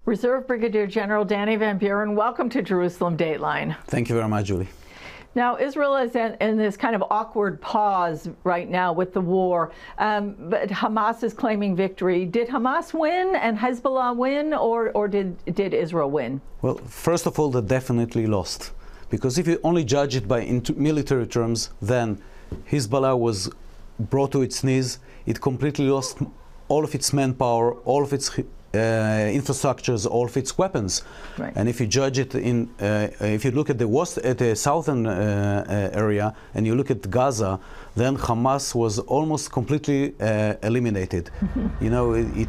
Reserve Brigadier General Danny Van Buren, welcome to Jerusalem Dateline. Thank you very much, Julie. Now, Israel is in this kind of awkward pause right now with the war, but Hamas is claiming victory. Did Hamas win and Hezbollah win, or did Israel win? Well, first of all, they definitely lost. Because if you only judge it by military terms, then Hezbollah was brought to its knees. It completely lost all of its manpower, all of its infrastructures, all of its weapons. Right. And if you judge it if you look at the southern area and you look at Gaza, then Hamas was almost completely eliminated. You know, it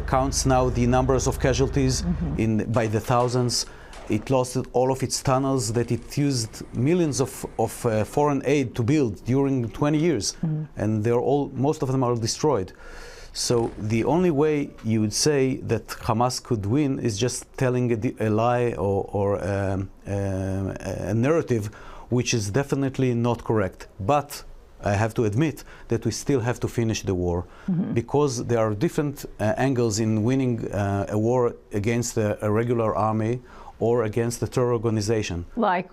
counts now the numbers of casualties by the thousands. It lost all of its tunnels that it used millions of foreign aid to build during 20 years, and most of them are destroyed. So the only way you would say that Hamas could win is just telling a lie or a narrative which is definitely not correct. But I have to admit that we still have to finish the war, because there are different angles in winning a war against a regular army or against a terror organization. Like,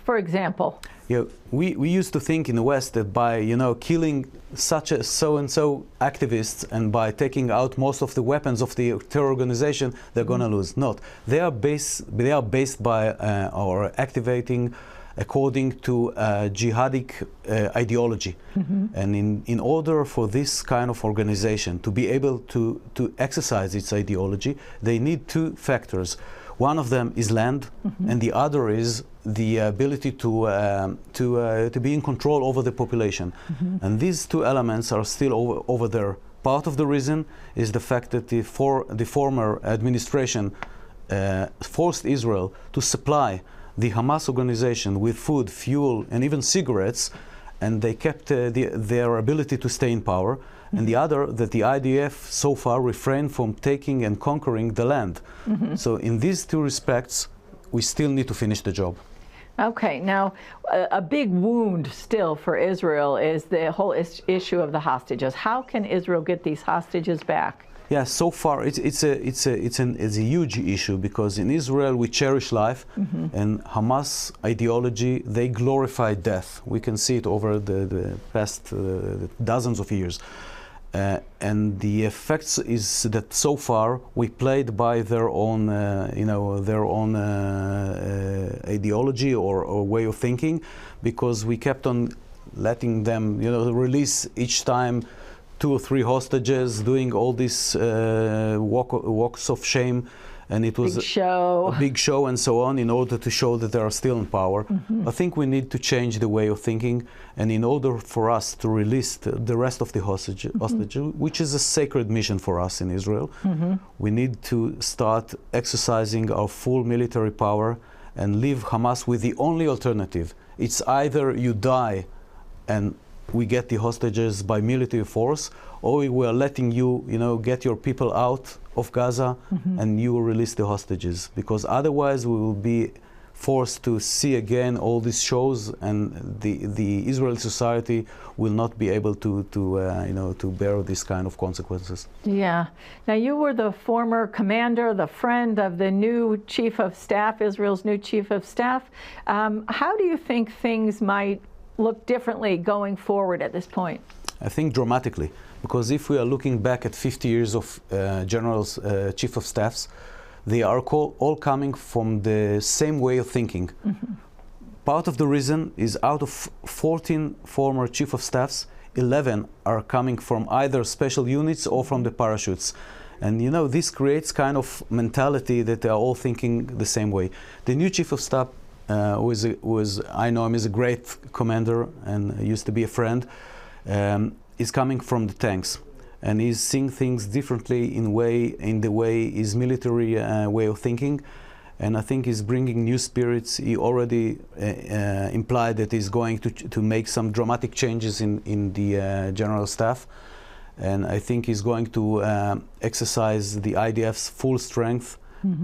for example? Yeah, we used to think in the West that by killing such a so-and-so activists and by taking out most of the weapons of the terror organization, they're going to lose. Not. They are based by or activating according to jihadic ideology. And in order for this kind of organization to be able to exercise its ideology, they need two factors. One of them is land, and the other is the ability to be in control over the population. And these two elements are still over there. Part of the reason is the fact that the former administration forced Israel to supply the Hamas organization with food, fuel, and even cigarettes, and they kept their ability to stay in power. And the other, that the IDF so far refrained from taking and conquering the land. So in these two respects, we still need to finish the job. Okay, now a big wound still for Israel is the whole issue of the hostages. How can Israel get these hostages back? Yeah, so far it's a huge issue, because in Israel we cherish life, and Hamas ideology, they glorify death. We can see it over the past dozens of years. And the effects is that so far we played by their own, ideology or way of thinking, because we kept on letting them, release each time 2 or 3 hostages, doing all these walks of shame, and it was a big show and so on, in order to show that they are still in power. I think we need to change the way of thinking, and in order for us to release the rest of the hostages, which is a sacred mission for us in Israel, we need to start exercising our full military power and leave Hamas with the only alternative. It's either you die and we get the hostages by military force, or we are letting you, get your people out of Gaza and you will release the hostages. Because otherwise we will be forced to see again all these shows, and the Israeli society will not be able to bear this kind of consequences. Yeah. Now, you were the former commander, the friend of the new chief of staff, Israel's new chief of staff. How do you think things might look differently going forward at this point? I think dramatically, because if we are looking back at 50 years of generals, chief of staffs, they are all coming from the same way of thinking. Part of the reason is out of 14 former chief of staffs, 11 are coming from either special units or from the parachutes. And this creates kind of mentality that they are all thinking the same way. The new chief of staff, I know him as a great commander and used to be a friend, is coming from the tanks, and he's seeing things differently in the way his military way of thinking, and I think he's bringing new spirits. He already implied that he's going to make some dramatic changes in the general staff, and I think he's going to exercise the IDF's full strength.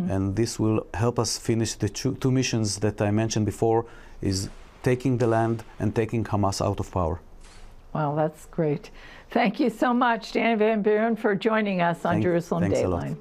And this will help us finish the two missions that I mentioned before, is taking the land and taking Hamas out of power. Wow, that's great. Thank you so much, Danny Van Buren, for joining us on Jerusalem Dateline.